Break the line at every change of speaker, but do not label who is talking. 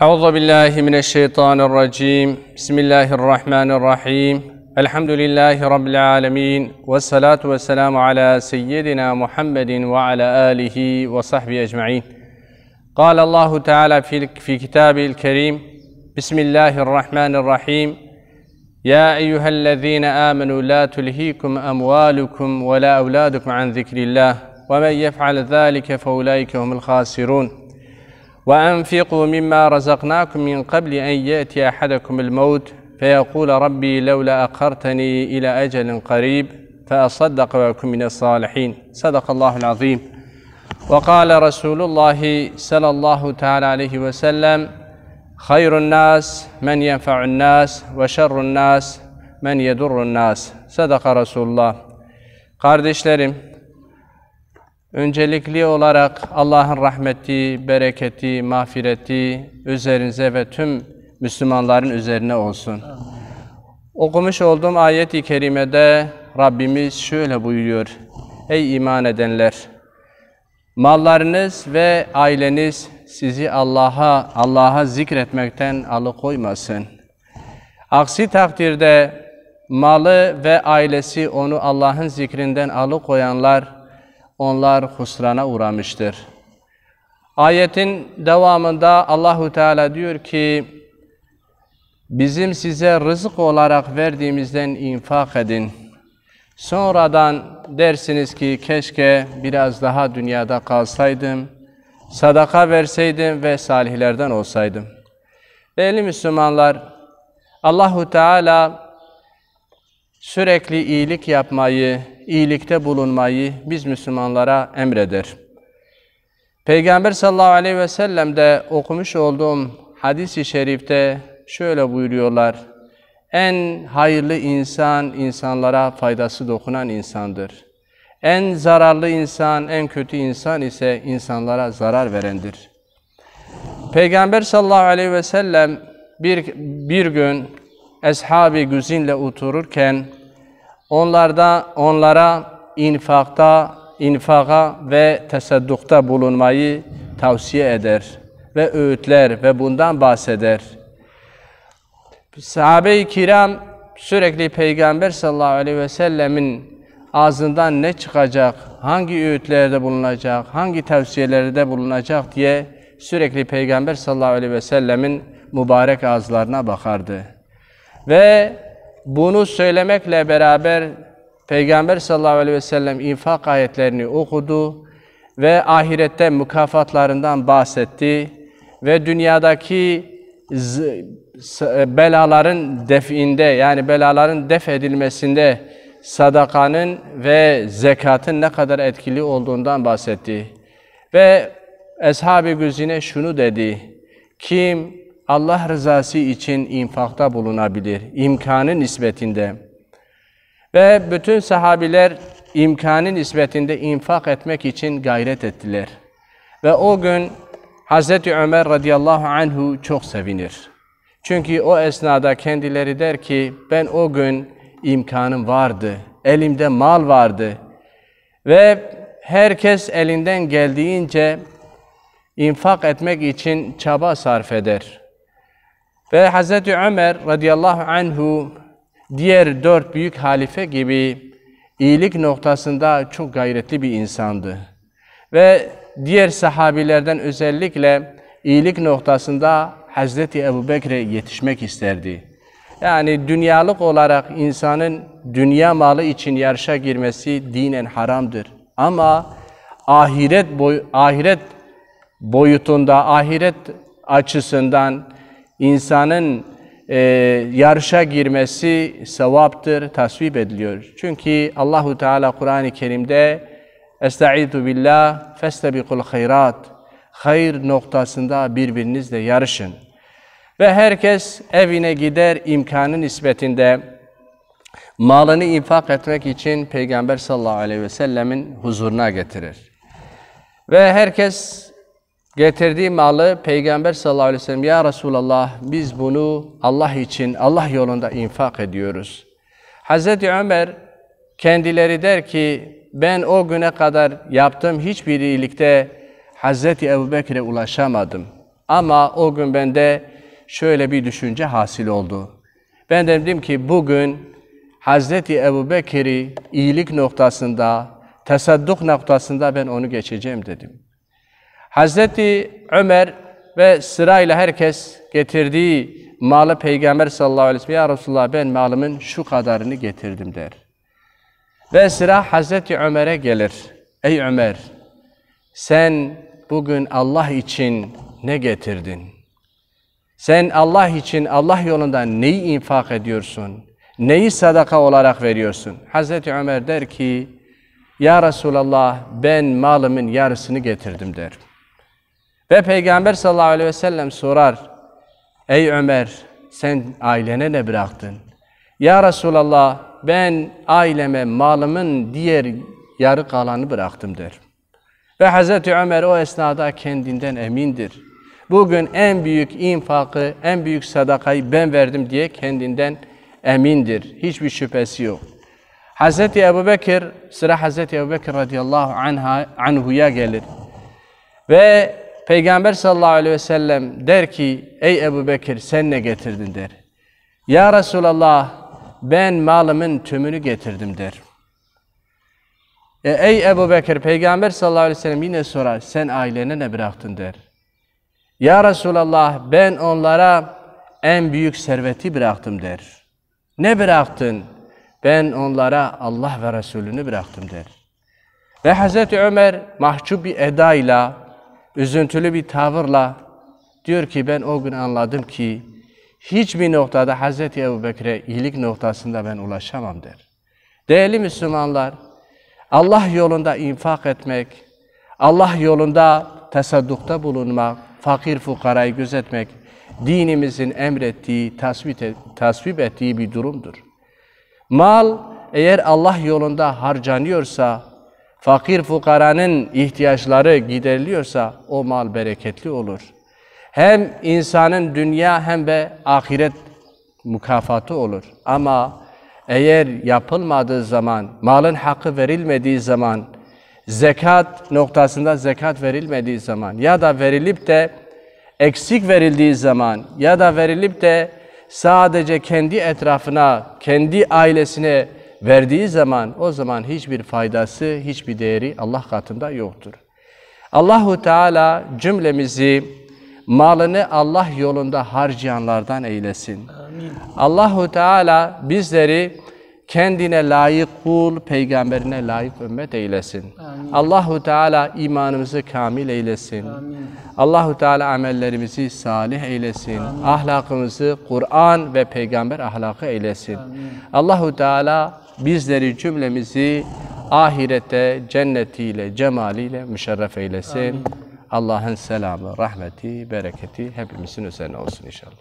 Euzubillahimineşşeytanirracim. Bismillahirrahmanirrahim. Elhamdülillahi Rabbil alemin. Ve salatu ve selamu ala seyyidina Muhammedin ve ala alihi ve sahbihi ecma'in. Kâle Allahu Teala fi kitabil kerim. Bismillahirrahmanirrahim. Ya eyyühellezîne âmenû lâ tulhîkum emvâlukum ve lâ evlâdukum an zikrillah. Ve men yef'al zâlike feulâike humul khâsirûn. وأنفقوا مما رزقناكم من قبل أن يأتي أحدكم الموت فيقول ربي لولا أخرتني إلى أجل قريب فأصدق وأكن من الصالحين صدق الله العظيم وقال رسول الله صلى الله تعالى عليه وسلم خير الناس من ينفع الناس وشر الناس من يضر الناس صدق رسول الله. Kardeşlerim, öncelikli olarak Allah'ın rahmeti, bereketi, mağfireti üzerinize ve tüm Müslümanların üzerine olsun. Okumuş olduğum ayet-i kerimede Rabbimiz şöyle buyuruyor: Ey iman edenler! Mallarınız ve aileniz sizi Allah'a zikretmekten alıkoymasın. Aksi takdirde malı ve ailesi onu Allah'ın zikrinden alıkoyanlar, onlar husrana uğramıştır. Ayetin devamında Allahu Teala diyor ki, bizim size rızık olarak verdiğimizden infak edin. Sonradan dersiniz ki keşke biraz daha dünyada kalsaydım, sadaka verseydim ve salihlerden olsaydım. Değerli Müslümanlar, Allahu Teala sürekli iyilik yapmayı, iyilikte bulunmayı biz Müslümanlara emreder. Peygamber sallallahu aleyhi ve sellem de okumuş olduğum hadis-i şerifte şöyle buyuruyorlar: en hayırlı insan, insanlara faydası dokunan insandır. En zararlı insan, en kötü insan ise insanlara zarar verendir. Peygamber sallallahu aleyhi ve sellem bir gün Ashab-ı Güzin'le otururken onlara infaka ve tesaddukta bulunmayı tavsiye eder ve öğütler ve bundan bahseder. Sahabe-i kiram sürekli Peygamber sallallahu aleyhi ve sellemin ağzından ne çıkacak, hangi öğütlerde bulunacak, hangi tavsiyelerde bulunacak diye sürekli Peygamber sallallahu aleyhi ve sellemin mübarek ağızlarına bakardı. Ve bunu söylemekle beraber Peygamber sallallahu aleyhi ve sellem infak ayetlerini okudu ve ahirette mükafatlarından bahsetti ve dünyadaki belaların definde, yani belaların def edilmesinde sadakanın ve zekatın ne kadar etkili olduğundan bahsetti. Ve Ashab-ı Güzin'e şunu dedi: kim Allah rızası için infakta bulunabilir, imkanı nispetinde. Ve bütün sahabiler imkanı nispetinde infak etmek için gayret ettiler. Ve o gün Hazreti Ömer radıyallahu anhu çok sevinir. Çünkü o esnada kendileri der ki, ben o gün imkanım vardı, elimde mal vardı. Ve herkes elinden geldiğince infak etmek için çaba sarf eder. Ve Hazreti Ömer radıyallahu anhu diğer 4 büyük halife gibi iyilik noktasında çok gayretli bir insandı. Ve diğer sahabilerden özellikle iyilik noktasında Hazreti Ebubekir'e yetişmek isterdi. Yani dünyalık olarak insanın dünya malı için yarışa girmesi dinen haramdır. Ama ahiret boyutunda, ahiret açısından insanın yarışa girmesi sevaptır, tasvip ediliyor. Çünkü Allahu Teala Kur'an-ı Kerim'de Estaizu billah festebikul hayrat, hayır noktasında birbirinizle yarışın. Ve herkes evine gider, imkanı nispetinde malını infak etmek için Peygamber sallallahu aleyhi ve sellemin huzuruna getirir. Ve herkes getirdiği malı Peygamber sallallahu aleyhi ve sellem, ya Resulallah biz bunu Allah için, Allah yolunda infak ediyoruz. Hazreti Ömer kendileri der ki, ben o güne kadar yaptığım hiçbir iyilikte Hazreti Ebubekir'e ulaşamadım. Ama o gün bende şöyle bir düşünce hasıl oldu. Ben dedim ki bugün Hazreti Ebu Bekir'i iyilik noktasında, tasadduk noktasında ben onu geçeceğim dedim. Hazreti Ömer ve sırayla herkes getirdiği malı Peygamber sallallahu aleyhi ve sellem, ya Resulullah ben malımın şu kadarını getirdim der. Ve sıra Hazreti Ömer'e gelir. Ey Ömer, sen bugün Allah için ne getirdin? Sen Allah için, Allah yolunda neyi infak ediyorsun? Neyi sadaka olarak veriyorsun? Hazreti Ömer der ki, ya Resulallah ben malımın yarısını getirdim der. Ve Peygamber sallallahu aleyhi ve sellem sorar, ey Ömer sen ailene ne bıraktın? Ya Resulallah ben aileme malımın diğer yarı kalanı bıraktım der. Ve Hazreti Ömer o esnada kendinden emindir. Bugün en büyük infakı, en büyük sadakayı ben verdim diye kendinden emindir. Hiçbir şüphesi yok. Hazreti Ebu Bekir, sıra Hazreti Ebu Bekir radıyallahu anhu'ya gelir. Ve Peygamber sallallahu aleyhi ve sellem der ki, ey Ebu Bekir sen ne getirdin der. Ya Resulallah ben malımın tümünü getirdim der. Ey Ebu Bekir, Peygamber sallallahu aleyhi ve sellem yine sorar, sen ailene ne bıraktın der. Ya Resulallah ben onlara en büyük serveti bıraktım der. Ne bıraktın? Ben onlara Allah ve Resulünü bıraktım der. Ve Hazreti Ömer mahcup bir edayla, üzüntülü bir tavırla diyor ki ben o gün anladım ki hiçbir noktada Hazreti Ebu Bekir'e iyilik noktasında ben ulaşamam der. Değerli Müslümanlar, Allah yolunda infak etmek, Allah yolunda tasaddukta bulunmak, fakir fukarayı gözetmek, dinimizin emrettiği, tasvip ettiği bir durumdur. Mal eğer Allah yolunda harcanıyorsa, fakir fukaranın ihtiyaçları gideriliyorsa o mal bereketli olur. Hem insanın dünya hem de ahiret mükafatı olur. Ama eğer yapılmadığı zaman, malın hakkı verilmediği zaman, zekat noktasında zekat verilmediği zaman ya da verilip de eksik verildiği zaman ya da verilip de sadece kendi etrafına, kendi ailesine verdiği zaman o zaman hiçbir faydası, hiçbir değeri Allah katında yoktur. Allahu Teala cümlemizi malını Allah yolunda harcayanlardan eylesin. Amin. Allahu Teala bizleri kendine layık kul, peygamberine layık ümmet eylesin. Amin. Allahu Teala imanımızı kamil eylesin. Amin. Allahu Teala amellerimizi salih eylesin. Amin. Ahlakımızı Kur'an ve peygamber ahlakı eylesin. Amin. Allahu Teala bizleri cümlemizi ahirette cennetiyle, cemaliyle müşerref eylesin. Allah'ın selamı, rahmeti, bereketi hepimizin üzerine olsun inşallah.